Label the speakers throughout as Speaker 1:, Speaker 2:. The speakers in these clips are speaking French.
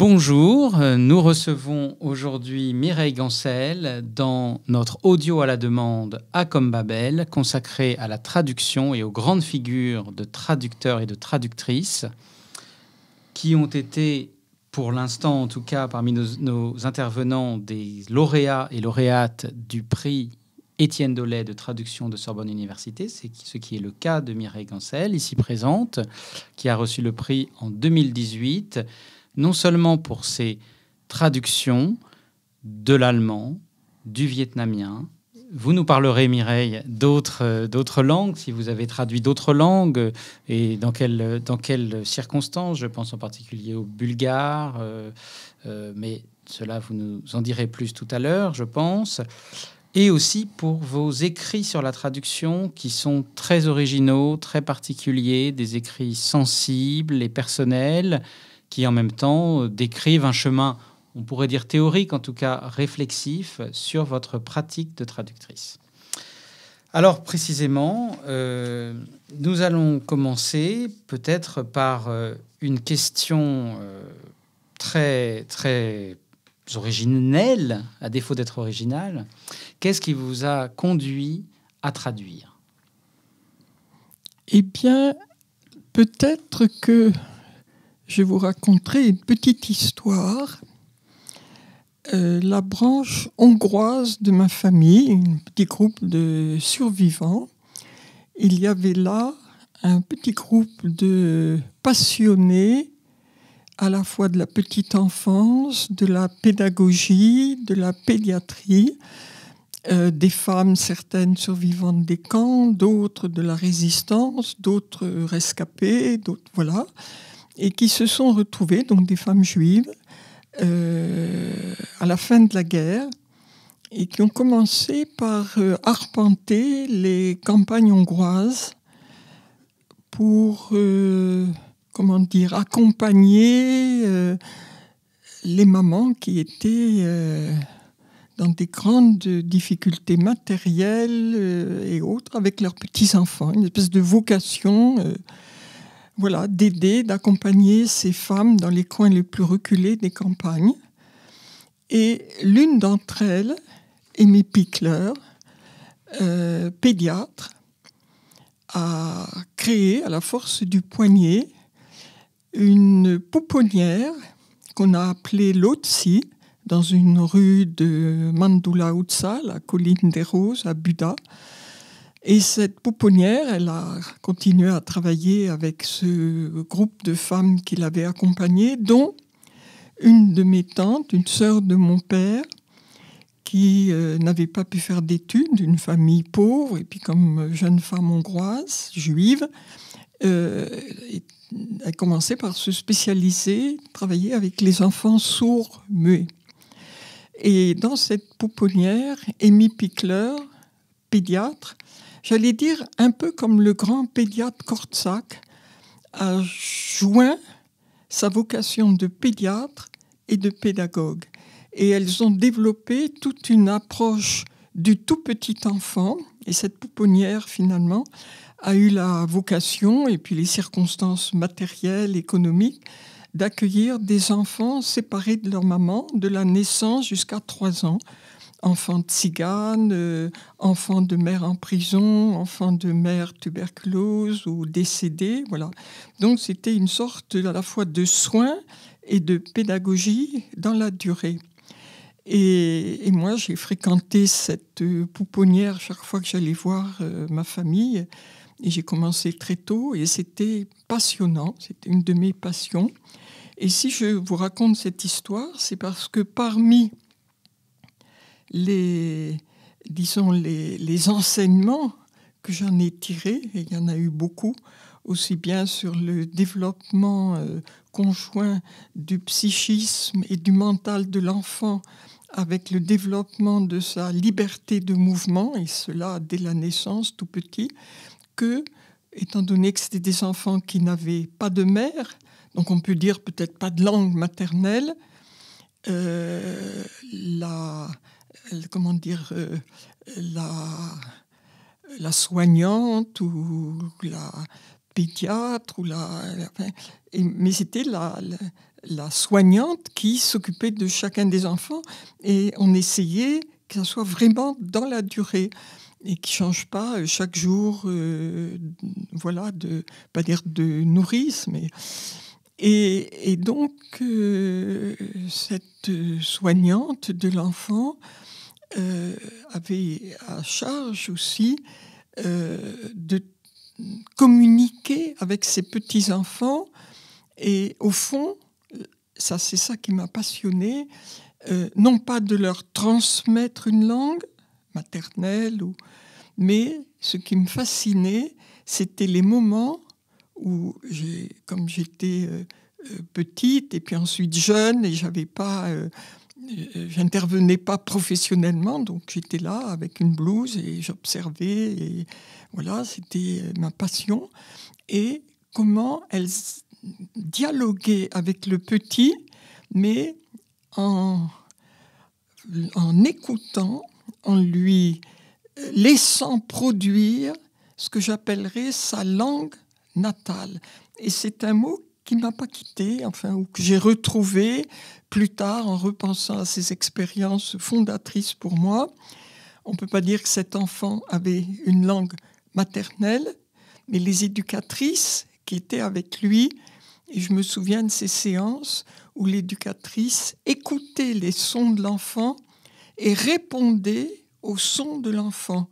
Speaker 1: Bonjour, nous recevons aujourd'hui Mireille Gancel dans notre audio à la demande A comme Babel, consacré à la traduction et aux grandes figures de traducteurs et de traductrices qui ont été, pour l'instant en tout cas, parmi nos intervenants, des lauréats et lauréates du prix Étienne Dollet de traduction de Sorbonne Université. C'est ce qui est le cas de Mireille Gancel, ici présente, qui a reçu le prix en 2018, non seulement pour ses traductions de l'allemand, du vietnamien. Vous nous parlerez, Mireille, d'autres langues, si vous avez traduit d'autres langues, et dans quelles circonstances. Je pense en particulier au bulgare, mais cela, vous nous en direz plus tout à l'heure, je pense. Et aussi pour vos écrits sur la traduction qui sont très originaux, très particuliers, des écrits sensibles et personnels qui en même temps décrivent un chemin, on pourrait dire théorique, en tout cas réflexif, sur votre pratique de traductrice. Alors précisément, nous allons commencer peut-être par une question très, très originelle, à défaut d'être originale. Qu'est-ce qui vous a conduit à traduire ?
Speaker 2: Eh bien, peut-être que je vous raconterai une petite histoire. La branche hongroise de ma famille, un petit groupe de survivants, il y avait là un petit groupe de passionnés à la fois de la petite enfance, de la pédagogie, de la pédiatrie, des femmes, certaines survivantes des camps, d'autres de la résistance, d'autres rescapées, d'autres, voilà, et qui se sont retrouvées, donc des femmes juives, à la fin de la guerre, et qui ont commencé par arpenter les campagnes hongroises pour accompagner les mamans qui étaient dans des grandes difficultés matérielles et autres avec leurs petits-enfants, une espèce de vocation d'aider, d'accompagner ces femmes dans les coins les plus reculés des campagnes. Et l'une d'entre elles, Amy Pickler, pédiatre, a créé à la force du poignet une pouponnière qu'on a appelée Lotsi, dans une rue de Mandula Utsa, la colline des Roses, à Buda. Et cette pouponnière, elle a continué à travailler avec ce groupe de femmes qui l'avaient accompagnée, dont une de mes tantes, une sœur de mon père, qui n'avait pas pu faire d'études, d'une famille pauvre, et puis comme jeune femme hongroise, juive, elle a commencé par se spécialiser, travailler avec les enfants sourds, muets. Et dans cette pouponnière, Amy Pickler, pédiatre, j'allais dire un peu comme le grand pédiatre Korczak, a joint sa vocation de pédiatre et de pédagogue. Et elles ont développé toute une approche du tout petit enfant. Et cette pouponnière, finalement, a eu la vocation, et puis les circonstances matérielles, économiques, d'accueillir des enfants séparés de leur maman, de la naissance jusqu'à 3 ans. Enfants de tziganes, enfants de mère en prison, enfants de mère tuberculose ou décédés, voilà. Donc c'était une sorte à la fois de soins et de pédagogie dans la durée. Et moi, j'ai fréquenté cette pouponnière chaque fois que j'allais voir ma famille. Et j'ai commencé très tôt et c'était passionnant. C'était une de mes passions. Et si je vous raconte cette histoire, c'est parce que parmi les enseignements que j'en ai tirés, et il y en a eu beaucoup, aussi bien sur le développement conjoint du psychisme et du mental de l'enfant avec le développement de sa liberté de mouvement, et cela dès la naissance, tout petit, que, étant donné que c'était des enfants qui n'avaient pas de mère, donc on peut dire peut-être pas de langue maternelle, la soignante ou la pédiatre, mais c'était la soignante qui s'occupait de chacun des enfants et on essayait que ça soit vraiment dans la durée et qui ne change pas chaque jour, voilà, pas dire de nourrice, mais... Et donc, cette soignante de l'enfant avait à charge aussi de communiquer avec ses petits-enfants. Et au fond, c'est ça qui m'a passionnée, non pas de leur transmettre une langue maternelle, mais ce qui me fascinait, c'était les moments où, comme j'étais petite et puis ensuite jeune, et j'intervenais pas professionnellement, donc j'étais là avec une blouse et j'observais, et voilà, c'était ma passion. Et comment elles dialoguaient avec le petit, mais en écoutant, en lui laissant produire ce que j'appellerais sa langue natale. Et c'est un mot qui ne m'a pas quitté, enfin, ou que j'ai retrouvé plus tard en repensant à ces expériences fondatrices pour moi. On ne peut pas dire que cet enfant avait une langue maternelle, mais les éducatrices qui étaient avec lui, et je me souviens de ces séances où l'éducatrice écoutait les sons de l'enfant et répondait aux sons de l'enfant.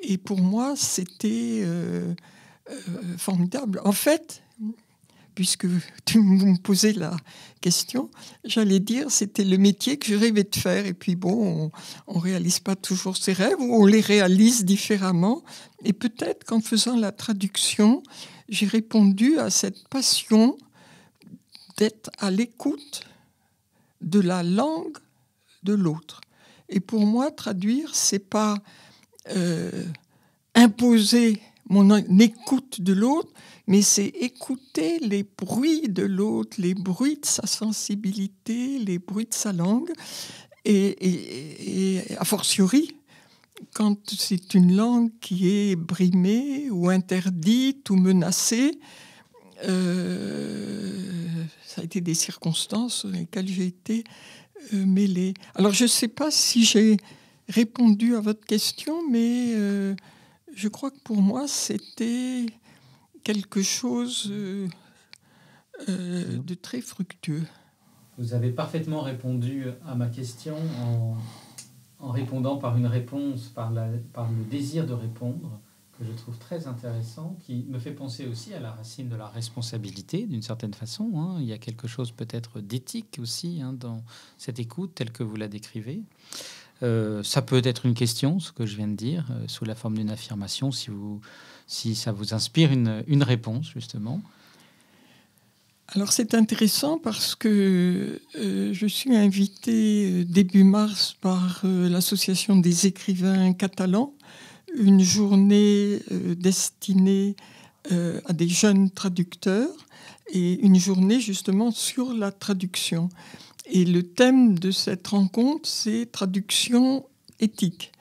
Speaker 2: Et pour moi, c'était formidable. En fait, puisque tu me posais la question, j'allais dire c'était le métier que je rêvais de faire. Et puis bon, on ne réalise pas toujours ses rêves, ou on les réalise différemment. Et peut-être qu'en faisant la traduction, j'ai répondu à cette passion d'être à l'écoute de la langue de l'autre. Et pour moi, traduire, c'est pas imposer mon écoute de l'autre, mais c'est écouter les bruits de l'autre, les bruits de sa sensibilité, les bruits de sa langue, et a fortiori, quand c'est une langue qui est brimée ou interdite ou menacée, ça a été des circonstances dans lesquelles j'ai été mêlée. Alors je ne sais pas si j'ai répondu à votre question, mais je crois que pour moi, c'était quelque chose de très fructueux.
Speaker 1: Vous avez parfaitement répondu à ma question en répondant par une réponse, par le désir de répondre, que je trouve très intéressant, qui me fait penser aussi à la racine de la responsabilité, d'une certaine façon. Hein. Il y a quelque chose peut-être d'éthique aussi dans cette écoute telle que vous la décrivez. Ça peut être une question, ce que je viens de dire, sous la forme d'une affirmation, si ça vous inspire une réponse, justement.
Speaker 2: Alors c'est intéressant parce que je suis invitée début mars par l'Association des écrivains catalans, une journée destinée à des jeunes traducteurs et une journée justement sur la traduction. Et le thème de cette rencontre, c'est traduction éthique.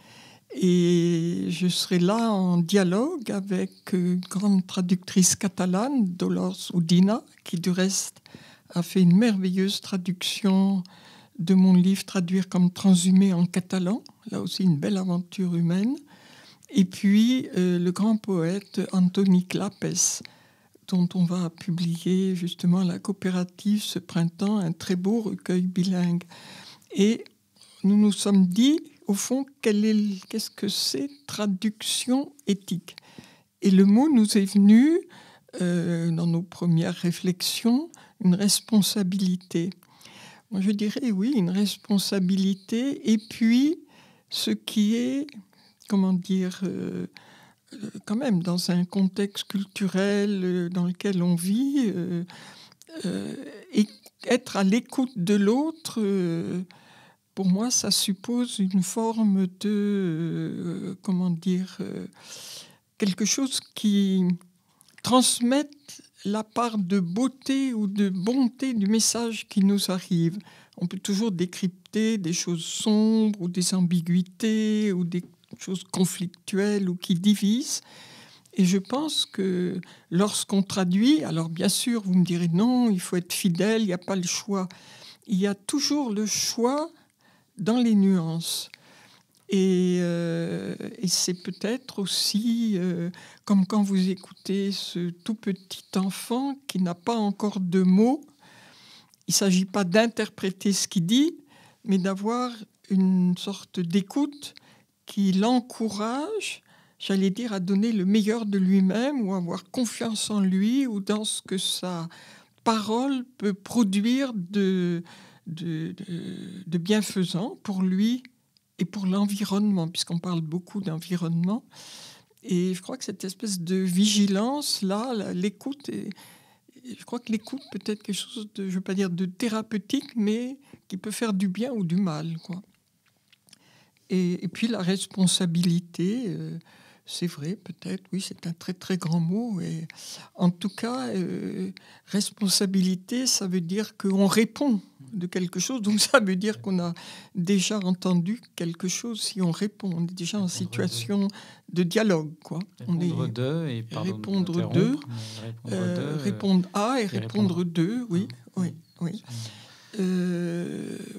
Speaker 2: Et je serai là en dialogue avec une grande traductrice catalane, Dolors Udina, qui du reste a fait une merveilleuse traduction de mon livre « Traduire comme transhumé en catalan », là aussi une belle aventure humaine. Et puis le grand poète Antoni Clapes, dont on va publier justement à la coopérative ce printemps un très beau recueil bilingue. Et nous nous sommes dit, au fond, qu'est-ce que c'est traduction éthique? Et le mot nous est venu, dans nos premières réflexions, une responsabilité. Moi, je dirais, oui, une responsabilité, et puis ce qui est, comment dire, quand même dans un contexte culturel dans lequel on vit, et être à l'écoute de l'autre, pour moi, ça suppose une forme de, quelque chose qui transmette la part de beauté ou de bonté du message qui nous arrive. On peut toujours décrypter des choses sombres ou des ambiguïtés ou des choses conflictuelles ou qui divisent. Et je pense que lorsqu'on traduit, alors bien sûr, vous me direz non, il faut être fidèle, il n'y a pas le choix. Il y a toujours le choix dans les nuances. Et c'est peut-être aussi comme quand vous écoutez ce tout petit enfant qui n'a pas encore de mots. Il ne s'agit pas d'interpréter ce qu'il dit, mais d'avoir une sorte d'écoute qui l'encourage, j'allais dire, à donner le meilleur de lui-même ou à avoir confiance en lui ou dans ce que sa parole peut produire de bienfaisant pour lui et pour l'environnement, puisqu'on parle beaucoup d'environnement. Et je crois que cette espèce de vigilance-là, l'écoute, je crois que l'écoute peut être quelque chose de, je ne veux pas dire de thérapeutique, mais qui peut faire du bien ou du mal, quoi. Et puis la responsabilité, c'est vrai, peut-être, oui, c'est un très très grand mot. Et en tout cas, responsabilité, ça veut dire qu'on répond de quelque chose. Donc ça veut dire qu'on a déjà entendu quelque chose. Si on répond, on est déjà en situation de dialogue, quoi.
Speaker 1: Répondre d'eux et
Speaker 2: répondre d'eux, répondre à et répondre d'eux, oui, oui, oui.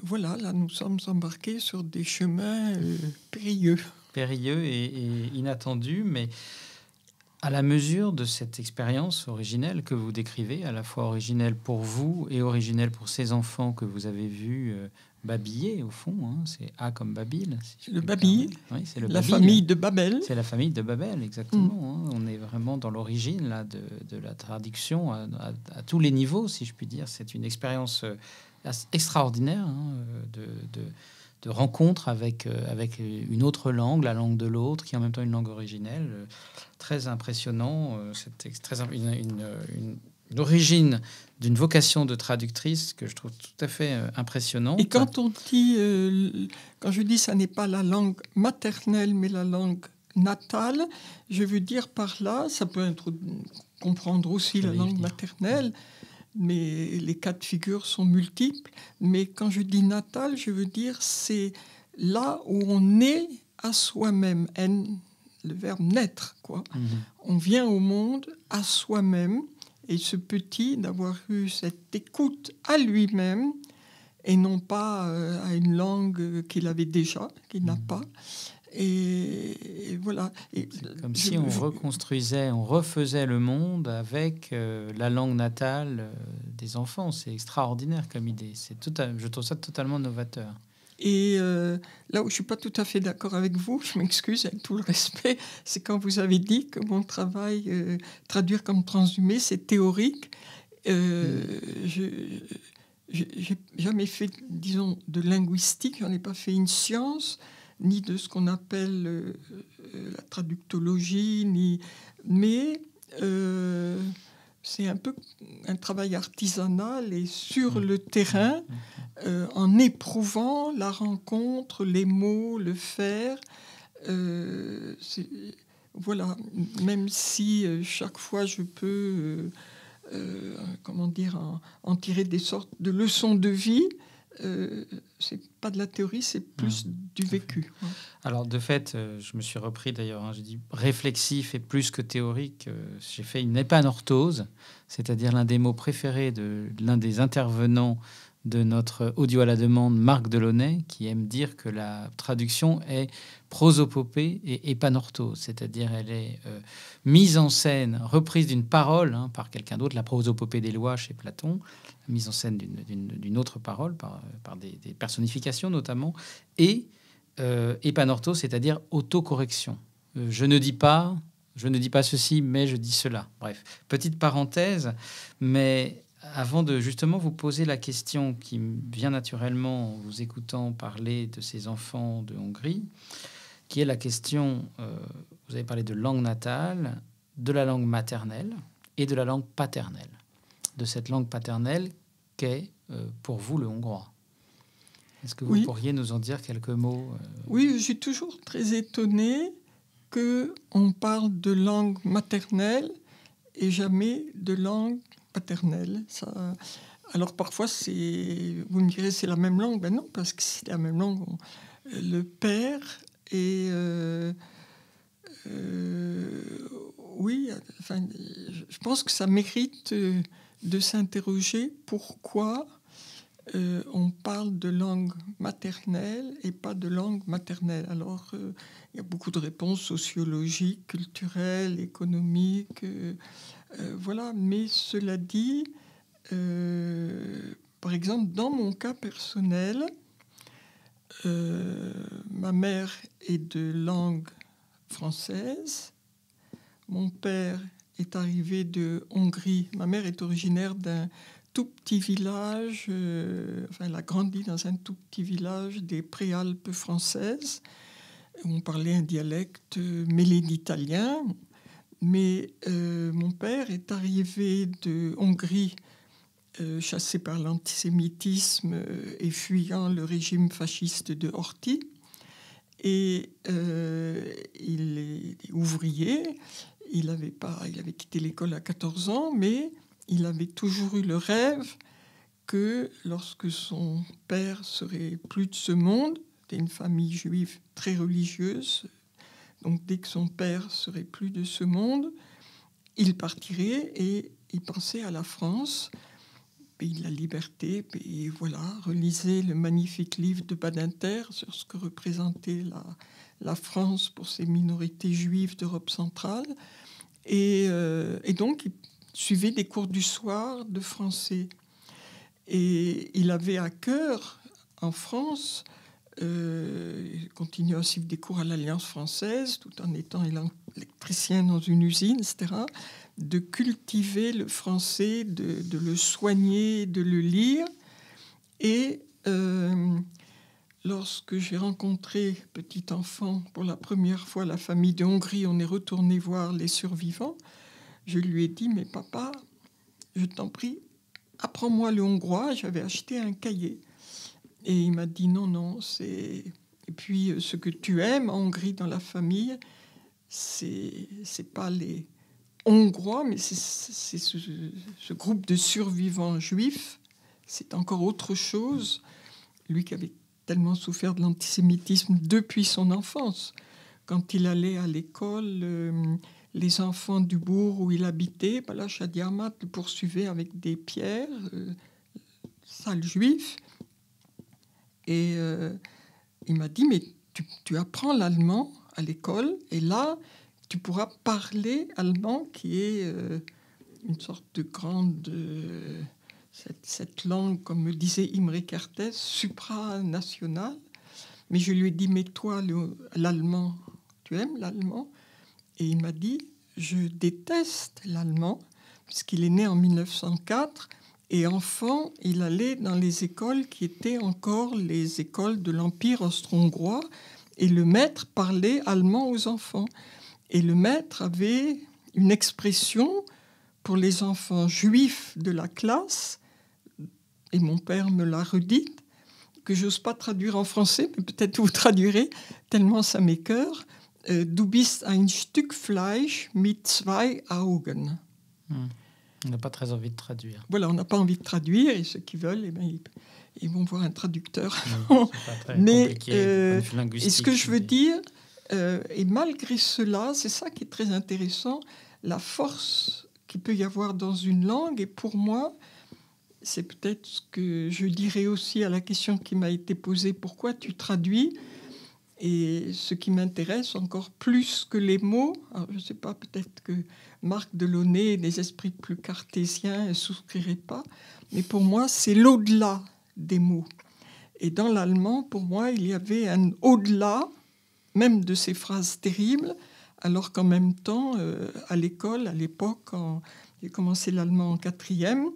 Speaker 2: Voilà, là nous sommes embarqués sur des chemins périlleux.
Speaker 1: Périlleux et inattendus, mais à la mesure de cette expérience originelle que vous décrivez, à la fois originelle pour vous et originelle pour ces enfants que vous avez vus babiller, au fond, hein, c'est A comme Babel. Si
Speaker 2: le babil,
Speaker 1: oui, c'est le
Speaker 2: la
Speaker 1: Babil.
Speaker 2: famille de Babel.
Speaker 1: C'est la famille de Babel, exactement. Hein. On est vraiment dans l'origine là, de la traduction à tous les niveaux, si je puis dire. C'est une expérience extraordinaire hein, de rencontre avec une autre langue, la langue de l'autre, qui est en même temps une langue originelle. Très impressionnant. C'est une origine d'une vocation de traductrice que je trouve tout à fait impressionnante.
Speaker 2: Et quand on dit, quand je dis ça n'est pas la langue maternelle, mais la langue natale, je veux dire par là, ça peut comprendre aussi la langue maternelle, mais les cas de figure sont multiples. Mais quand je dis natale, je veux dire c'est là où on est à soi-même. Le verbe naître, quoi. On vient au monde à soi-même. Et ce petit, d'avoir eu cette écoute à lui-même, et non pas à une langue qu'il avait déjà, qu'il n'a pas. Et voilà.
Speaker 1: C'est comme si on reconstruisait, on refaisait le monde avec la langue natale des enfants. C'est extraordinaire comme idée. Je trouve ça totalement novateur.
Speaker 2: Et là où je ne suis pas tout à fait d'accord avec vous, je m'excuse avec tout le respect, c'est quand vous avez dit que mon travail, traduire comme transhumé, c'est théorique. Je n'ai jamais fait, disons, de linguistique, je n'en ai pas fait une science, ni de ce qu'on appelle la traductologie, mais c'est un peu un travail artisanal et sur le terrain, en éprouvant la rencontre, les mots, le faire. Voilà, même si chaque fois je peux, comment dire, en tirer des sortes de leçons de vie, c'est pas de la théorie, c'est plus du vécu.
Speaker 1: Alors de fait, je me suis repris d'ailleurs, hein, j'ai dit réflexif et plus que théorique. J'ai fait une épanorthose, c'est-à-dire l'un des mots préférés de l'un des intervenants de notre audio à la demande, Marc Delaunay, qui aime dire que la traduction est prosopopée et épanorthose, c'est-à-dire elle est mise en scène, reprise d'une parole hein, par quelqu'un d'autre, la prosopopée des lois chez Platon, mise en scène d'une autre parole par des personnifications notamment, et épanorthose, c'est-à-dire autocorrection. Je ne dis pas ceci, mais je dis cela. Bref, petite parenthèse, mais avant de justement vous poser la question qui me vient naturellement en vous écoutant parler de ces enfants de Hongrie, qui est la question, vous avez parlé de langue natale, de la langue maternelle et de la langue paternelle. De cette langue paternelle qu'est pour vous le hongrois. Est-ce que vous pourriez nous en dire quelques mots
Speaker 2: Oui, je suis toujours très étonnée qu'on parle de langue maternelle et jamais de langue paternelle. Ça... Alors parfois, vous me direz c'est la même langue. Ben non, parce que c'est la même langue. Le père est Oui, enfin, je pense que ça mérite de s'interroger pourquoi on parle de langue maternelle et pas de langue maternelle. Alors, il y a beaucoup de réponses sociologiques, culturelles, économiques, voilà. Mais cela dit, par exemple, dans mon cas personnel, ma mère est de langue française, mon père est arrivé de Hongrie. Ma mère est originaire d'un tout petit village, elle a grandi dans un tout petit village des Préalpes françaises. On parlait un dialecte mêlé d'italien. Mais mon père est arrivé de Hongrie, chassé par l'antisémitisme et fuyant le régime fasciste de Horthy. Et il est ouvrier. Il avait quitté l'école à 14 ans, mais il avait toujours eu le rêve que lorsque son père serait plus de ce monde, c'était une famille juive très religieuse, donc dès que son père serait plus de ce monde, il partirait et il pensait à la France, pays de la liberté, et voilà, relisait le magnifique livre de Badinter sur ce que représentait la France pour ces minorités juives d'Europe centrale. Et donc, il suivait des cours du soir de français. Et il avait à cœur, en France, il continue à suivre des cours à l'Alliance française, tout en étant électricien dans une usine, etc., de cultiver le français, de le soigner, de le lire. Et lorsque j'ai rencontré, petit enfant, pour la première fois la famille de Hongrie, on est retourné voir les survivants, je lui ai dit, mais papa, je t'en prie, apprends-moi le hongrois. J'avais acheté un cahier. Et il m'a dit, non, c'est... Et puis, ce que tu aimes en Hongrie dans la famille, c'est pas les Hongrois, mais c'est ce groupe de survivants juifs. C'est encore autre chose. Lui qui avait tellement souffert de l'antisémitisme depuis son enfance. Quand il allait à l'école, les enfants du bourg où il habitait, Bala Shadiamat le poursuivait avec des pierres, sale juif. Et il m'a dit, mais tu apprends l'allemand à l'école, et là, tu pourras parler allemand, qui est une sorte de grande... cette langue, comme me disait Imre Kertész, supranationale. Mais je lui ai dit, mais toi, l'allemand, tu aimes l'allemand? Et il m'a dit, je déteste l'allemand, puisqu'il est né en 1904, et enfant, il allait dans les écoles qui étaient encore les écoles de l'Empire austro-hongrois, et le maître parlait allemand aux enfants. Et le maître avait une expression pour les enfants juifs de la classe, et mon père me l'a redite, que j'ose pas traduire en français, mais peut-être vous traduirez, tellement ça m'écoeure. Du bist ein Stück Fleisch mit zwei Augen.
Speaker 1: On n'a pas très envie de traduire.
Speaker 2: Voilà, on n'a pas envie de traduire, et ceux qui veulent, eh bien, ils vont voir un traducteur.
Speaker 1: Oui, c'est pas très compliqué,
Speaker 2: et ce que je veux dire, et malgré cela, c'est ça qui est très intéressant, la force qu'il peut y avoir dans une langue, et pour moi, c'est peut-être ce que je dirais aussi à la question qui m'a été posée, pourquoi tu traduis? Et ce qui m'intéresse encore plus que les mots, alors je ne sais pas, peut-être que Marc Delaunay, des esprits plus cartésiens, ne souscrirait pas, mais pour moi, c'est l'au-delà des mots. Et dans l'allemand, pour moi, il y avait un au-delà, même de ces phrases terribles, alors qu'en même temps, à l'école, à l'époque, quand j'ai commencé l'allemand en 4e,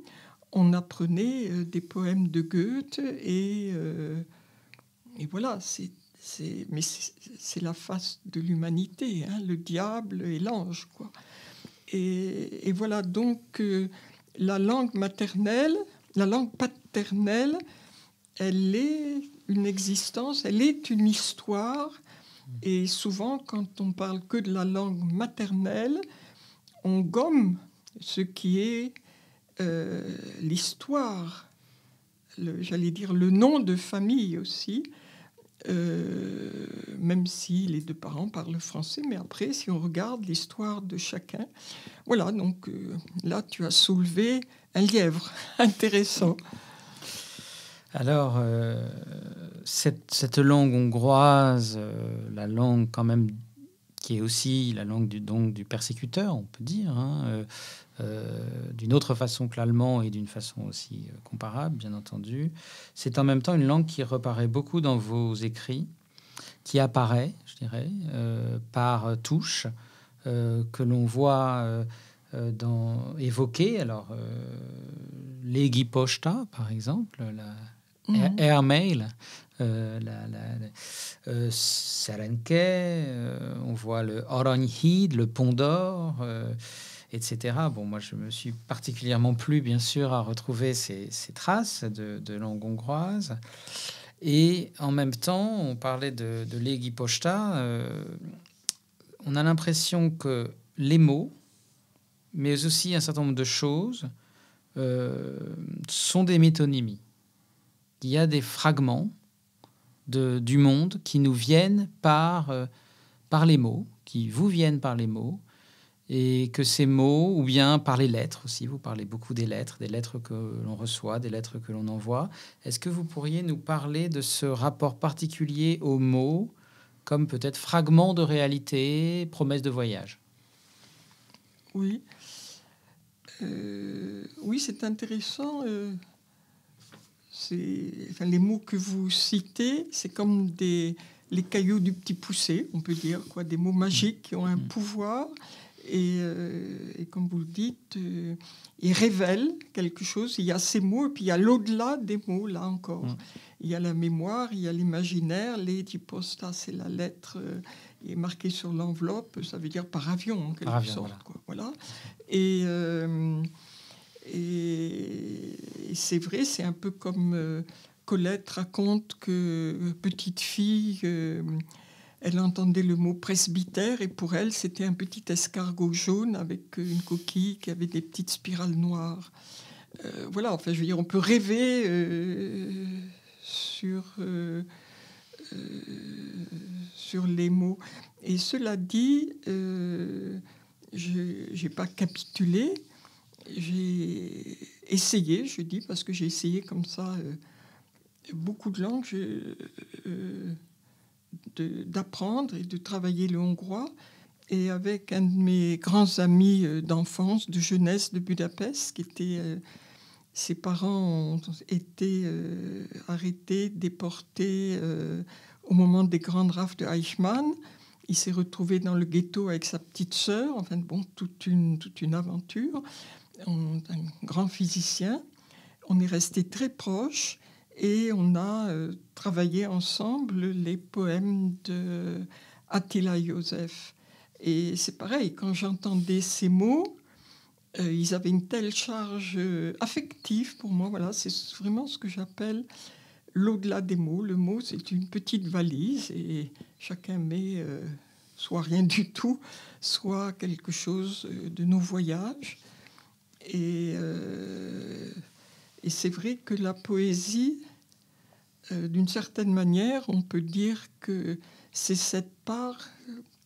Speaker 2: on apprenait des poèmes de Goethe, et voilà, mais c'est la face de l'humanité, hein, le diable et l'ange, quoi. Et voilà, donc la langue maternelle, la langue paternelle, elle est une existence, elle est une histoire. Et souvent, quand on parle que de la langue maternelle, on gomme ce qui est l'histoire, j'allais dire le nom de famille aussi. même si les deux parents parlent français. Mais après, si on regarde l'histoire de chacun, voilà, donc là, tu as soulevé un lièvre intéressant.
Speaker 1: Alors, cette langue hongroise, la langue quand même qui est aussi la langue du persécuteur, on peut dire, hein, d'une autre façon que l'allemand et d'une façon aussi comparable, bien entendu. C'est en même temps une langue qui reparaît beaucoup dans vos écrits, qui apparaît, je dirais, par touches, que l'on voit évoquer. Alors, Légi Posta, par exemple, Airmail, Serenke, on voit le Aranyhíd, le Pont d'Or, etc. Bon, moi, je me suis particulièrement plu, bien sûr, à retrouver ces traces de langue hongroise. Et en même temps, on parlait de Légi Posta, on a l'impression que les mots, mais aussi un certain nombre de choses, sont des métonymies. Il y a des fragments du monde qui nous viennent par les mots, qui vous viennent par les mots, et que ces mots, ou bien par les lettres aussi, vous parlez beaucoup des lettres que l'on reçoit, des lettres que l'on envoie. Est-ce que vous pourriez nous parler de ce rapport particulier aux mots, comme peut-être fragment de réalité, promesse de voyage?
Speaker 2: Oui. Oui, c'est intéressant. Les mots que vous citez, c'est comme les cailloux du petit poucet, on peut dire, quoi, des mots magiques qui ont un pouvoir. Et comme vous le dites, ils révèlent quelque chose. Il y a ces mots, et puis il y a l'au-delà des mots, là encore. Il y a la mémoire, il y a l'imaginaire. Légi Posta, c'est la lettre est marquée sur l'enveloppe, ça veut dire par avion, en quelque sorte.
Speaker 1: Voilà.
Speaker 2: Quoi, voilà. Et c'est vrai, c'est un peu comme Colette raconte que petite fille, elle entendait le mot presbytère et pour elle, c'était un petit escargot jaune avec une coquille qui avait des petites spirales noires. Voilà, enfin, je veux dire, on peut rêver sur les mots. Et cela dit, je n'ai pas capitulé. J'ai essayé, je dis, parce que j'ai essayé comme ça beaucoup de langues d'apprendre et de travailler le hongrois. Et avec un de mes grands amis d'enfance, de jeunesse de Budapest, qui était... ses parents ont été arrêtés, déportés au moment des grandes rafles de Eichmann. Il s'est retrouvé dans le ghetto avec sa petite sœur. Enfin, bon, toute une aventure. Un grand physicien. On est restés très proches et on a travaillé ensemble les poèmes de Attila József. Et c'est pareil, quand j'entendais ces mots, ils avaient une telle charge affective pour moi. Voilà, c'est vraiment ce que j'appelle l'au-delà des mots. Le mot, c'est une petite valise et chacun met soit rien du tout, soit quelque chose de nos voyages. Et c'est vrai que la poésie, d'une certaine manière, on peut dire que c'est cette part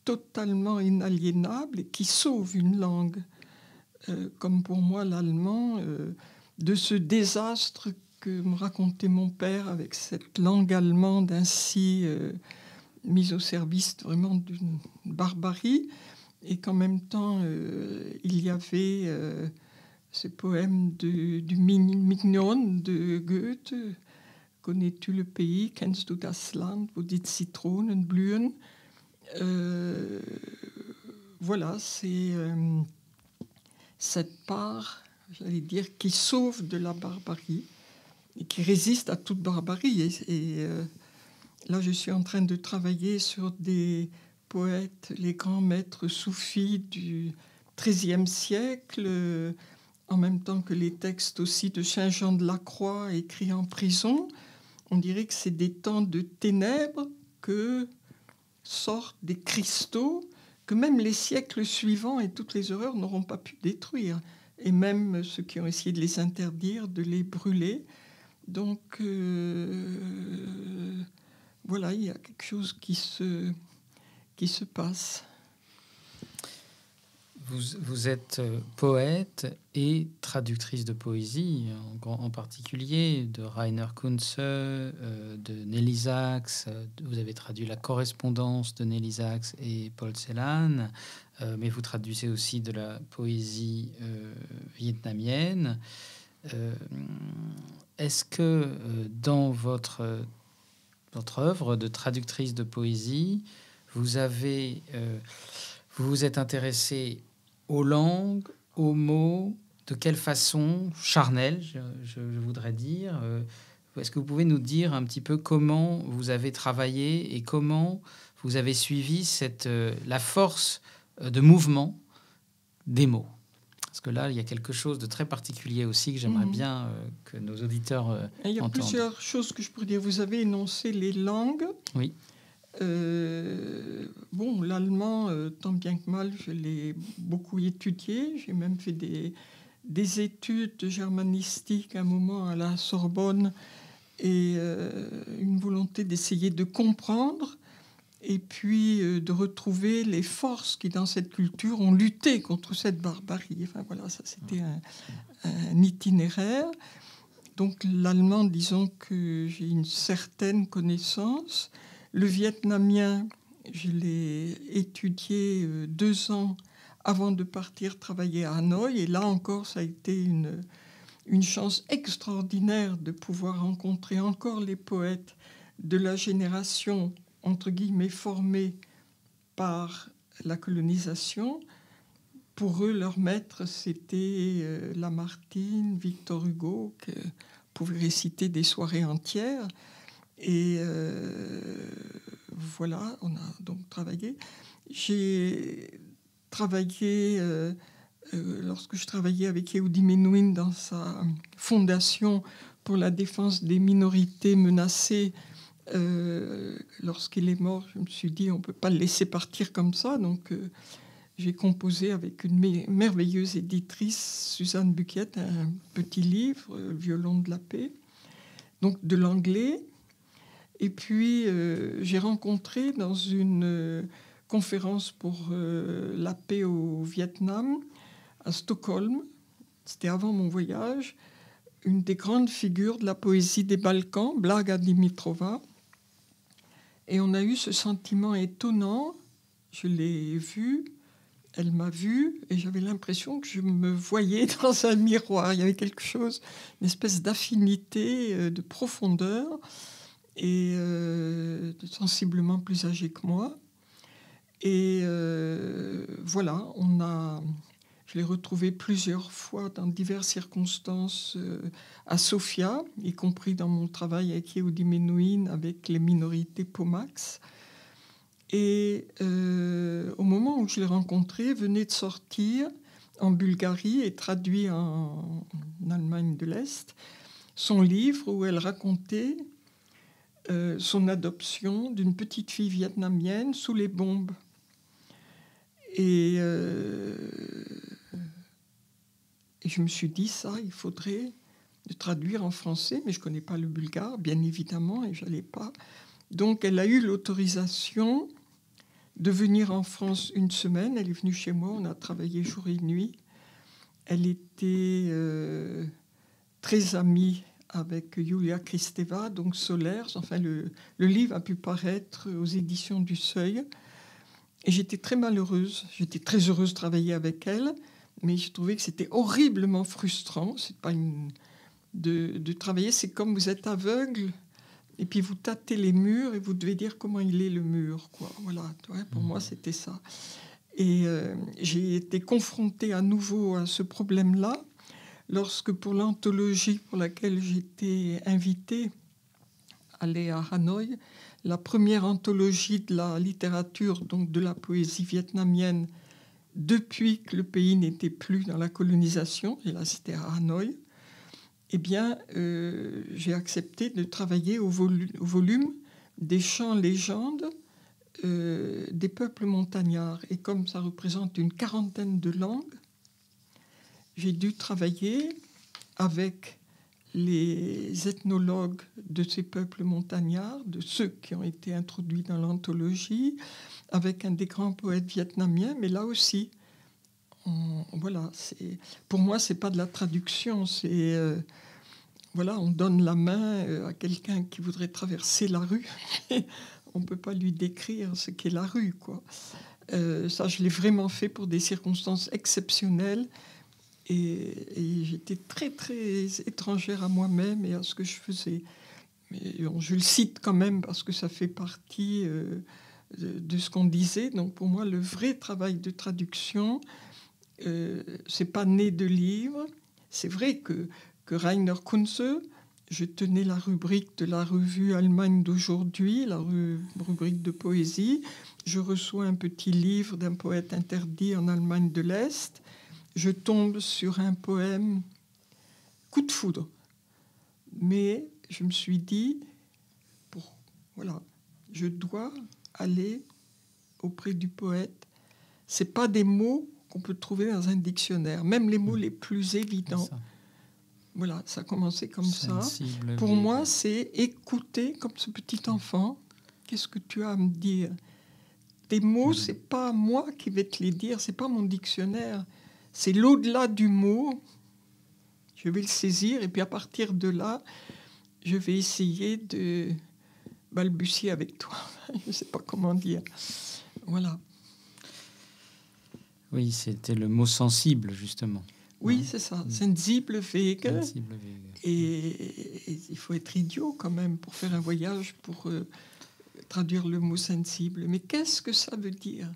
Speaker 2: totalement inaliénable et qui sauve une langue. Comme pour moi l'allemand, de ce désastre que me racontait mon père avec cette langue allemande ainsi mise au service vraiment d'une barbarie, et qu'en même temps il y avait ce poème du Mignon de Goethe, connais-tu le pays, kennst du das Land, wo die Zitronen blühen? Voilà, c'est cette part, j'allais dire, qui sauve de la barbarie et qui résiste à toute barbarie. Et là, je suis en train de travailler sur des poètes, les grands maîtres soufis du XIIIe siècle, en même temps que les textes aussi de Saint Jean de la Croix écrits en prison. On dirait que c'est des temps de ténèbres que sortent des cristaux que même les siècles suivants et toutes les horreurs n'auront pas pu détruire. Et même ceux qui ont essayé de les interdire, de les brûler. Donc, voilà, il y a quelque chose qui se passe.
Speaker 1: Vous êtes poète et traductrice de poésie, en particulier de Rainer Kunze, de Nelly Sachs. Vous avez traduit la correspondance de Nelly Sachs et Paul Celan, mais vous traduisez aussi de la poésie vietnamienne. Est-ce que dans votre œuvre de traductrice de poésie, vous vous êtes intéressé aux langues, aux mots, de quelle façon charnelle, je voudrais dire. Est-ce que vous pouvez nous dire un petit peu comment vous avez travaillé et comment vous avez suivi la force de mouvement des mots? Parce que là, il y a quelque chose de très particulier aussi que j'aimerais bien que nos auditeurs entendent.
Speaker 2: Il y a plusieurs choses que je pourrais dire. Vous avez énoncé les langues.
Speaker 1: Oui.
Speaker 2: L'allemand, tant bien que mal, je l'ai beaucoup étudié. J'ai même fait des études germanistiques à un moment à la Sorbonne et une volonté d'essayer de comprendre et puis de retrouver les forces qui, dans cette culture, ont lutté contre cette barbarie. Enfin voilà, ça c'était un itinéraire. Donc l'allemand, disons que j'ai une certaine connaissance. Le vietnamien, je l'ai étudié 2 ans avant de partir travailler à Hanoï. Et là encore, ça a été une chance extraordinaire de pouvoir rencontrer encore les poètes de la génération, entre guillemets, formée par la colonisation. Pour eux, leur maître, c'était Lamartine, Victor Hugo, que pouvaient réciter des soirées entières. Et voilà, on a donc travaillé. J'ai travaillé, lorsque je travaillais avec Yehudi Menuhin dans sa fondation pour la défense des minorités menacées, lorsqu'il est mort, je me suis dit, on ne peut pas le laisser partir comme ça. Donc, j'ai composé avec une merveilleuse éditrice, Suzanne Buquette, un petit livre, Violon de la paix, donc de l'anglais. Et puis, j'ai rencontré dans une conférence pour la paix au Vietnam, à Stockholm, c'était avant mon voyage, une des grandes figures de la poésie des Balkans, Blaga Dimitrova. Et on a eu ce sentiment étonnant, je l'ai vue, elle m'a vue, et j'avais l'impression que je me voyais dans un miroir. Il y avait quelque chose, une espèce d'affinité, de profondeur, et sensiblement plus âgée que moi. Et voilà, je l'ai retrouvée plusieurs fois dans diverses circonstances à Sofia, y compris dans mon travail avec Yehudi Menuhin, avec les minorités Pomax. Et au moment où je l'ai rencontrée, venait de sortir en Bulgarie et traduit en Allemagne de l'Est son livre où elle racontait son adoption d'une petite fille vietnamienne sous les bombes. Et je me suis dit, ça, il faudrait le traduire en français, mais je ne connais pas le bulgare, bien évidemment, et je n'allais pas. Donc, elle a eu l'autorisation de venir en France une semaine. Elle est venue chez moi, on a travaillé jour et nuit. Elle était très amie avec Julia Kristeva, donc Solaire. Enfin, le livre a pu paraître aux éditions du Seuil. Et j'étais très malheureuse. J'étais très heureuse de travailler avec elle, mais je trouvais que c'était horriblement frustrant. C'est pas de travailler, c'est comme vous êtes aveugle et puis vous tâtez les murs et vous devez dire comment il est le mur, quoi. Voilà, pour moi c'était ça. Et j'ai été confrontée à nouveau à ce problème-là lorsque, pour l'anthologie pour laquelle j'étais invitée, aller à Hanoï, la première anthologie de la littérature, donc de la poésie vietnamienne, depuis que le pays n'était plus dans la colonisation, et là c'était à Hanoï, eh bien, j'ai accepté de travailler au volume des chants légendes des peuples montagnards. Et comme ça représente une 40aine de langues, j'ai dû travailler avec les ethnologues de ces peuples montagnards, de ceux qui ont été introduits dans l'anthologie, avec un des grands poètes vietnamiens, mais là aussi, voilà, pour moi, c'est pas de la traduction, c'est voilà, on donne la main à quelqu'un qui voudrait traverser la rue, on peut pas lui décrire ce qu'est la rue, quoi. Ça, je l'ai vraiment fait pour des circonstances exceptionnelles. Et j'étais très, très étrangère à moi-même et à ce que je faisais. Mais bon, je le cite quand même parce que ça fait partie de ce qu'on disait. Donc pour moi, le vrai travail de traduction, c'est pas né de livres. C'est vrai que Rainer Kunze, je tenais la rubrique de la revue Allemagne d'aujourd'hui, la rubrique de poésie. Je reçois un petit livre d'un poète interdit en Allemagne de l'Est. Je tombe sur un poème, coup de foudre. Mais je me suis dit, voilà, je dois aller auprès du poète. C'est pas des mots qu'on peut trouver dans un dictionnaire, même les mots les plus évidents. Voilà, ça a commencé comme
Speaker 1: sensible,
Speaker 2: ça. Pour moi, c'est écouter comme ce petit enfant. Qu'est-ce que tu as à me dire? Tes mots, c'est pas moi qui vais te les dire, c'est pas mon dictionnaire. C'est l'au-delà du mot. Je vais le saisir et puis à partir de là, je vais essayer de balbutier avec toi. Je ne sais pas comment dire. Voilà.
Speaker 1: Oui, c'était le mot sensible, justement.
Speaker 2: Oui, c'est ça. Sensible Wege.
Speaker 1: Sensible Wege.
Speaker 2: Et il faut être idiot quand même pour faire un voyage, pour traduire le mot sensible. Mais qu'est-ce que ça veut dire?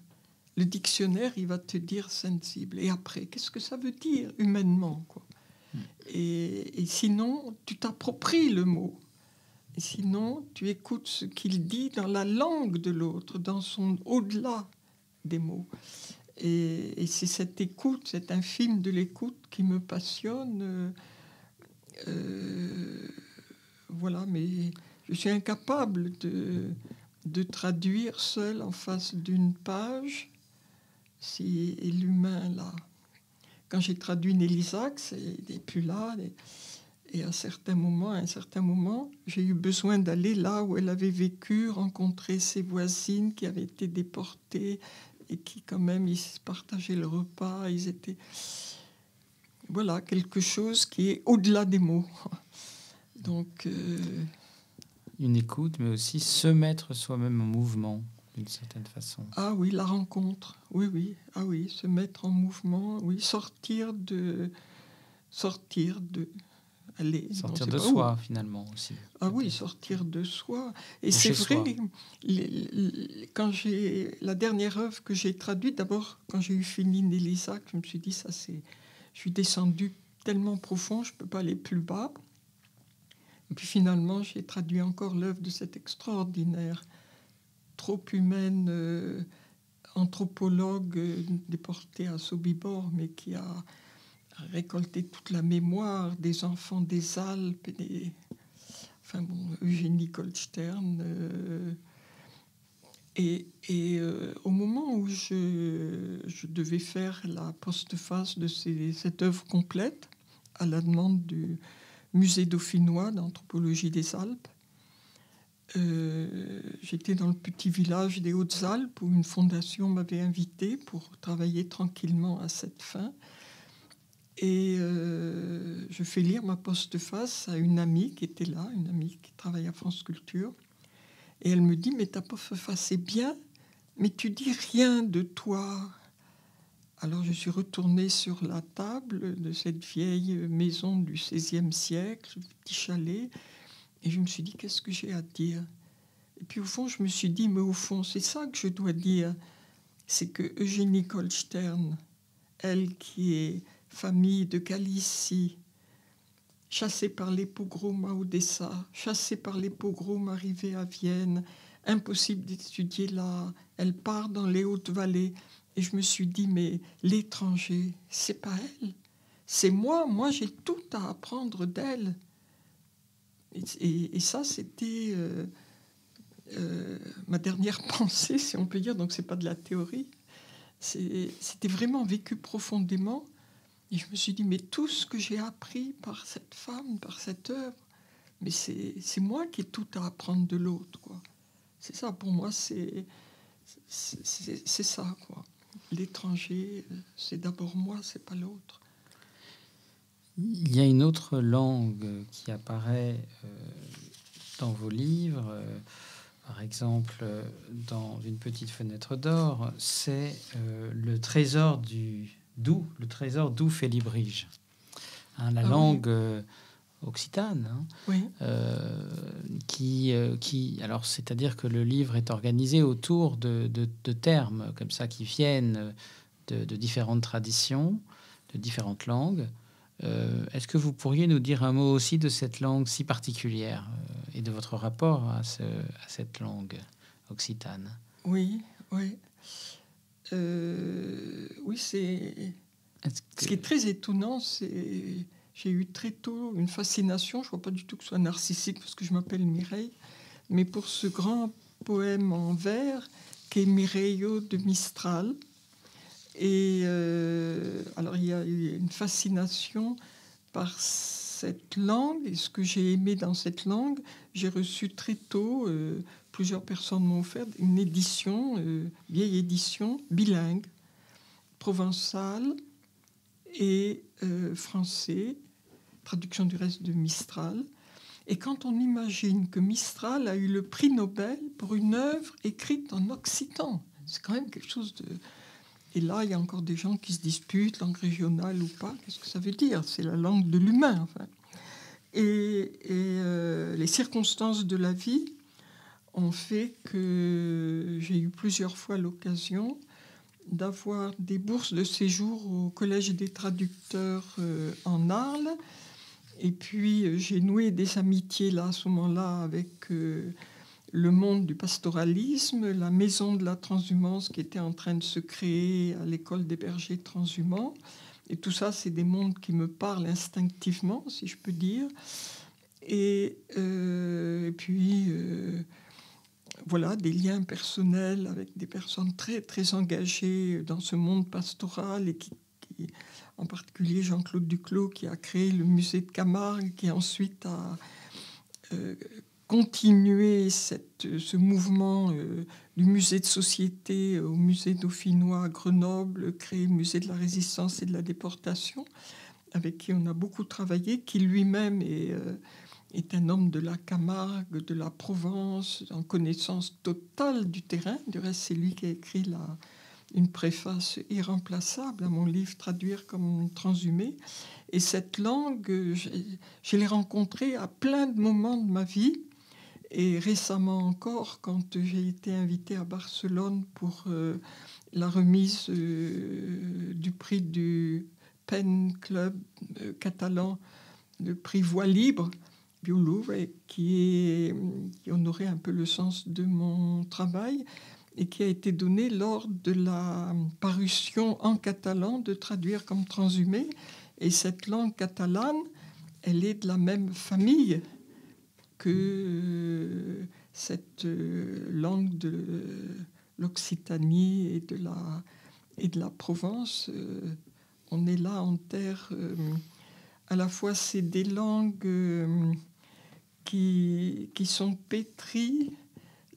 Speaker 2: Le dictionnaire, il va te dire sensible. Et après, qu'est-ce que ça veut dire humainement, quoi? Et sinon, tu t'appropries le mot. Et sinon, tu écoutes ce qu'il dit dans la langue de l'autre, dans son au-delà des mots. Et c'est cette écoute, cet infime de l'écoute qui me passionne. Voilà, mais je suis incapable de traduire seul en face d'une page. Si l'humain là. Quand j'ai traduit Nelly Sachs, elle n'est plus là. Et à un certain moment, j'ai eu besoin d'aller là où elle avait vécu, rencontrer ses voisines qui avaient été déportées et qui, quand même, ils partageaient le repas. Ils étaient... Voilà, quelque chose qui est au-delà des mots. Donc...
Speaker 1: Une écoute, mais aussi se mettre soi-même en mouvement, d'une certaine façon.
Speaker 2: Ah oui, la rencontre. Oui, oui. Ah oui, se mettre en mouvement. Oui, sortir de... Aller,
Speaker 1: sortir de soi, finalement, aussi.
Speaker 2: Ah oui, sortir de soi. Et c'est vrai, quand la dernière œuvre que j'ai traduite, d'abord, quand j'ai eu fini Nelly Sachs, je me suis dit, je suis descendue tellement profond, je ne peux pas aller plus bas. Et puis finalement, j'ai traduit encore l'œuvre de cette extraordinaire, trop humaine, anthropologue déportée à Sobibor, mais qui a récolté toute la mémoire des enfants des Alpes, enfin bon, Eugénie Goldstern. Au moment où je devais faire la postface de cette œuvre complète, à la demande du musée dauphinois d'anthropologie des Alpes, j'étais dans le petit village des Hautes-Alpes où une fondation m'avait invité pour travailler tranquillement à cette fin. Et je fais lire ma postface à une amie qui était là, une amie qui travaille à France Culture. Et elle me dit, mais ta postface c'est bien, mais tu dis rien de toi. Alors je suis retournée sur la table de cette vieille maison du XVIe siècle, petit chalet, et je me suis dit, qu'est-ce que j'ai à dire? Et puis au fond, je me suis dit, mais au fond, c'est ça que je dois dire. C'est que Eugénie Goldstern, elle qui est famille de Galicie, chassée par les pogroms à Odessa, chassée par les pogroms arrivée à Vienne, impossible d'étudier là, elle part dans les Hautes-Vallées. Et je me suis dit, mais l'étranger, c'est pas elle, c'est moi j'ai tout à apprendre d'elle. Et ça, c'était ma dernière pensée, si on peut dire, donc c'est pas de la théorie. C'était vraiment vécu profondément. Et je me suis dit, mais tout ce que j'ai appris par cette femme, par cette œuvre, mais c'est moi qui ai tout à apprendre de l'autre, quoi. C'est ça, pour moi, c'est ça, quoi. L'étranger, c'est d'abord moi, c'est pas l'autre.
Speaker 1: Il y a une autre langue qui apparaît dans vos livres, par exemple dans Une petite fenêtre d'or, c'est le trésor du Doubs, le trésor Doubs Félibrige. Hein, la langue occitane, hein,
Speaker 2: oui.
Speaker 1: Alors, c'est-à-dire que le livre est organisé autour de termes comme ça qui viennent de différentes traditions, de différentes langues. Est-ce que vous pourriez nous dire un mot aussi de cette langue si particulière et de votre rapport à cette langue occitane?
Speaker 2: Oui, oui. Oui, c'est... Ce qui est très étonnant, c'est... J'ai eu très tôt une fascination, je ne vois pas du tout que ce soit narcissique parce que je m'appelle Mireille, mais pour ce grand poème en vers qui est Mireio de Mistral. Et alors il y a eu une fascination par cette langue, et ce que j'ai aimé dans cette langue, j'ai reçu très tôt, plusieurs personnes m'ont offert une édition, vieille édition, bilingue, provençale et français, traduction du reste de Mistral. Et quand on imagine que Mistral a eu le prix Nobel pour une œuvre écrite en occitan, c'est quand même quelque chose de... Et là, il y a encore des gens qui se disputent, langue régionale ou pas. Qu'est-ce que ça veut dire? C'est la langue de l'humain, enfin. Et les circonstances de la vie ont fait que j'ai eu plusieurs fois l'occasion d'avoir des bourses de séjour au Collège des traducteurs en Arles. Et puis, j'ai noué des amitiés là, à ce moment-là avec le monde du pastoralisme, la maison de la transhumance qui était en train de se créer à l'école des bergers transhumants. Et tout ça, c'est des mondes qui me parlent instinctivement, si je peux dire. Et puis, voilà, des liens personnels avec des personnes très, très engagées dans ce monde pastoral et qui en particulier Jean-Claude Duclos, qui a créé le musée de Camargue, qui ensuite a continué ce mouvement du musée de société au musée dauphinois à Grenoble, créé le musée de la résistance et de la déportation, avec qui on a beaucoup travaillé, qui lui-même est un homme de la Camargue, de la Provence, en connaissance totale du terrain. Du reste, c'est lui qui a écrit une préface irremplaçable à mon livre « Traduire comme transhumé ». Et cette langue, je l'ai rencontrée à plein de moments de ma vie. Et récemment encore, quand j'ai été invitée à Barcelone pour la remise du prix du Pen Club catalan, le prix Voix libre, du Louvre, qui honorait un peu le sens de mon travail, et qui a été donné lors de la parution en catalan de Traduire comme transhumé. Et cette langue catalane, elle est de la même famille que cette langue de l'Occitanie et de la Provence. On est là en terre... à la fois, c'est des langues qui sont pétries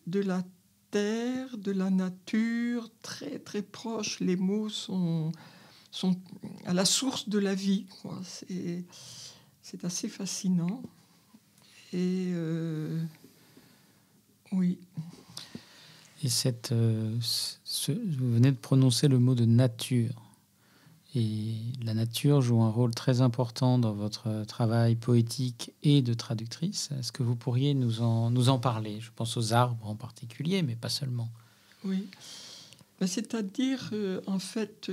Speaker 2: de la terre, de la nature, très très proches. Les mots sont à la source de la vie, quoi. C'est assez fascinant. Et oui.
Speaker 1: Et vous venez de prononcer le mot de nature. Et la nature joue un rôle très important dans votre travail poétique et de traductrice. Est-ce que vous pourriez nous en parler? Je pense aux arbres en particulier, mais pas seulement.
Speaker 2: Oui. Ben, c'est-à-dire, en fait,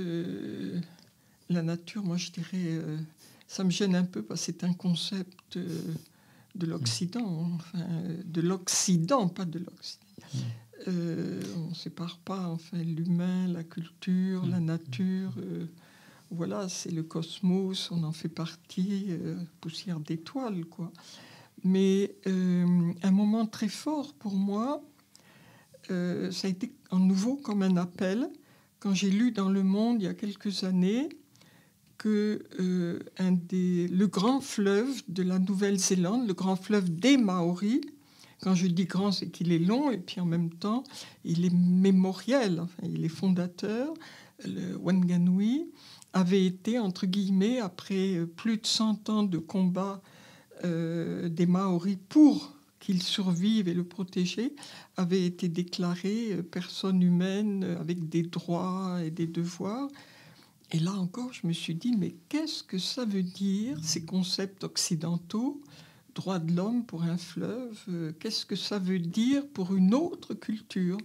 Speaker 2: la nature, moi je dirais, ça me gêne un peu parce que c'est un concept de l'Occident, enfin, de l'Occident, pas de l'Occident. On ne sépare pas, enfin, l'humain, la culture, la nature... voilà, c'est le cosmos, on en fait partie, poussière d'étoiles, quoi. Mais un moment très fort pour moi, ça a été à nouveau comme un appel, quand j'ai lu dans Le Monde, il y a quelques années, que le grand fleuve de la Nouvelle-Zélande, le grand fleuve des Maoris, quand je dis grand, c'est qu'il est long et puis en même temps, il est mémoriel, enfin, il est fondateur, le Wanganui, avait été, entre guillemets, après plus de 100 ans de combat des Maoris pour qu'il survive et le protéger, avait été déclaré personne humaine avec des droits et des devoirs. Et là encore, je me suis dit, mais qu'est-ce que ça veut dire, ces concepts occidentaux, droit de l'homme pour un fleuve, qu'est-ce que ça veut dire pour une autre culture?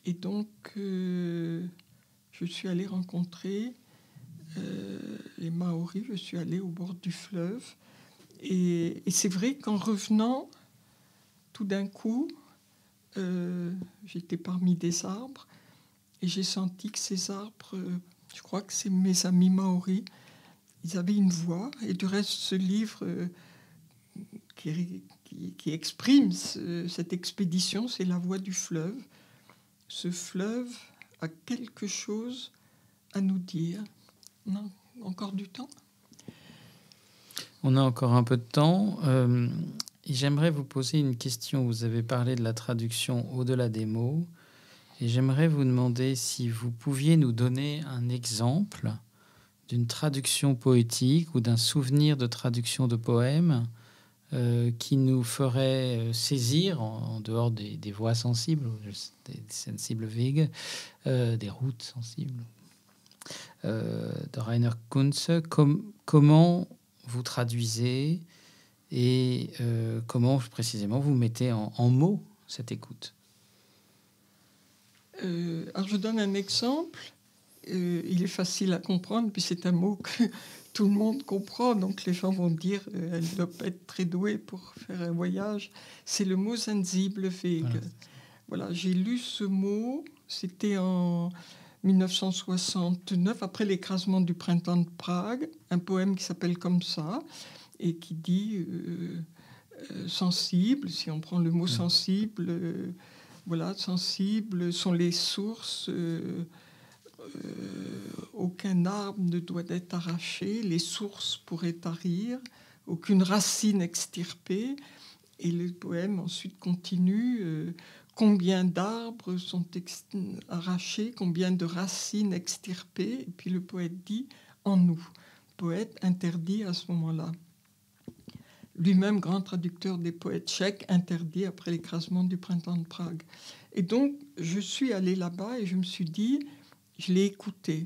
Speaker 2: Et donc, je suis allée rencontrer les Maoris, je suis allée au bord du fleuve. Et c'est vrai qu'en revenant, tout d'un coup, j'étais parmi des arbres et j'ai senti que ces arbres, je crois que c'est mes amis Maoris, ils avaient une voix. Et du reste, ce livre qui exprime cette expédition, c'est La Voix du fleuve. Ce fleuve a quelque chose à nous dire. On a encore du temps ?
Speaker 1: On a encore un peu de temps. J'aimerais vous poser une question. Vous avez parlé de la traduction au-delà des mots. Et j'aimerais vous demander si vous pouviez nous donner un exemple d'une traduction poétique ou d'un souvenir de traduction de poème qui nous ferait saisir, en dehors des voix sensibles, des sensibles Wege, des routes sensibles, de Rainer Kunze, comment vous traduisez et comment précisément vous mettez en mots cette écoute.
Speaker 2: Alors je donne un exemple. Il est facile à comprendre, puis c'est un mot que tout le monde comprend, donc les gens vont dire elle ne doit pas être très douée pour faire un voyage. C'est le mot sensible Wege. Voilà, j'ai lu ce mot, c'était en 1969, après l'écrasement du printemps de Prague, un poème qui s'appelle comme ça, et qui dit sensible, si on prend le mot sensible, voilà, sensible sont les sources, aucun arbre ne doit être arraché, les sources pourraient tarir, aucune racine extirpée. Et le poème ensuite continue, combien d'arbres sont arrachés, combien de racines extirpées. Et puis le poète dit en nous. Le poète interdit à ce moment-là. Lui-même, grand traducteur des poètes tchèques, interdit après l'écrasement du printemps de Prague. Et donc, je suis allée là-bas et je me suis dit, je l'ai écouté.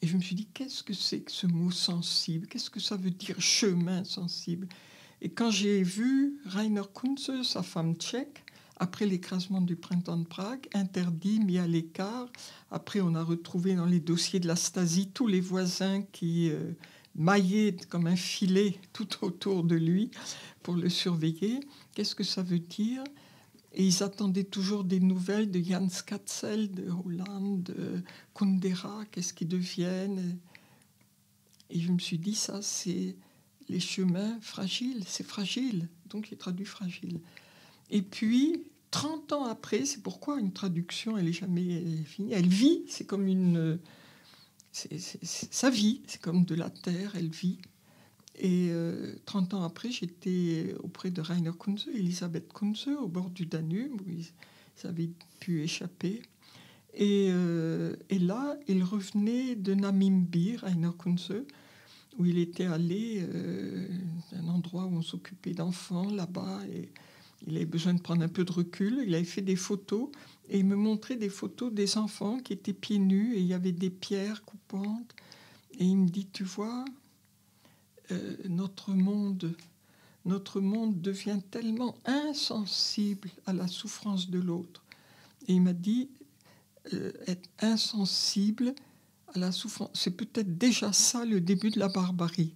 Speaker 2: Et je me suis dit, qu'est-ce que c'est que ce mot sensible? Qu'est-ce que ça veut dire chemin sensible? Et quand j'ai vu Rainer Kunze, sa femme tchèque, après l'écrasement du printemps de Prague, interdit, mis à l'écart, après on a retrouvé dans les dossiers de la Stasi tous les voisins qui maillaient comme un filet tout autour de lui pour le surveiller. Qu'est-ce que ça veut dire? Et ils attendaient toujours des nouvelles de Jan Skatzel, de Hollande, de Kundera, qu'est-ce qu'ils deviennent. Et je me suis dit, ça c'est les chemins fragiles, c'est fragile, donc il traduit fragile. Et puis, 30 ans après, c'est pourquoi une traduction, elle n'est jamais finie, elle vit, c'est comme une... sa vie, c'est comme de la terre, elle vit. Et 30 ans après, j'étais auprès de Rainer Kunze, Elisabeth Kunze, au bord du Danube, où ils avaient pu échapper. Et là, il revenait de Namibie, Rainer Kunze, où il était allé, un endroit où on s'occupait d'enfants là-bas, et il avait besoin de prendre un peu de recul. Il avait fait des photos, et il me montrait des photos des enfants qui étaient pieds nus, et il y avait des pierres coupantes. Et il me dit, tu vois, notre monde devient tellement insensible à la souffrance de l'autre. Et il m'a dit, être insensible à la souffrance, c'est peut-être déjà ça le début de la barbarie.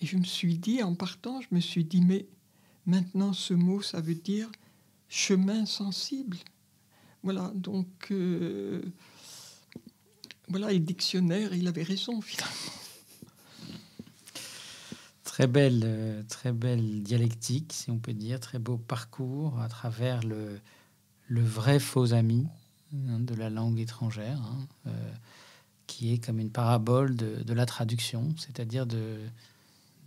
Speaker 2: Et je me suis dit, en partant, je me suis dit, mais maintenant ce mot, ça veut dire chemin sensible. Voilà, donc voilà, les dictionnaires, il avait raison finalement.
Speaker 1: Très belle dialectique, si on peut dire, très beau parcours à travers le vrai faux ami de la langue étrangère, qui est comme une parabole de la traduction, c'est-à-dire de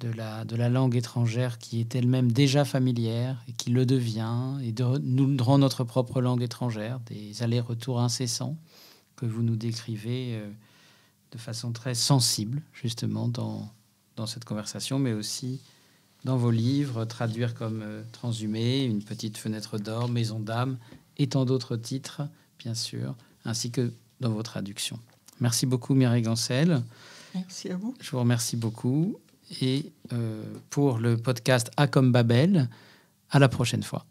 Speaker 1: la langue étrangère qui est elle-même déjà familière et qui le devient, et nous rend notre propre langue étrangère, des allers-retours incessants que vous nous décrivez de façon très sensible, justement, dans cette conversation, mais aussi dans vos livres, Traduire comme transhumé, Une petite fenêtre d'or, Maison d'âme, et tant d'autres titres, bien sûr, ainsi que dans vos traductions. Merci beaucoup, Mireille Gancel.
Speaker 2: Merci à vous.
Speaker 1: Je vous remercie beaucoup. Et pour le podcast A comme Babel, à la prochaine fois.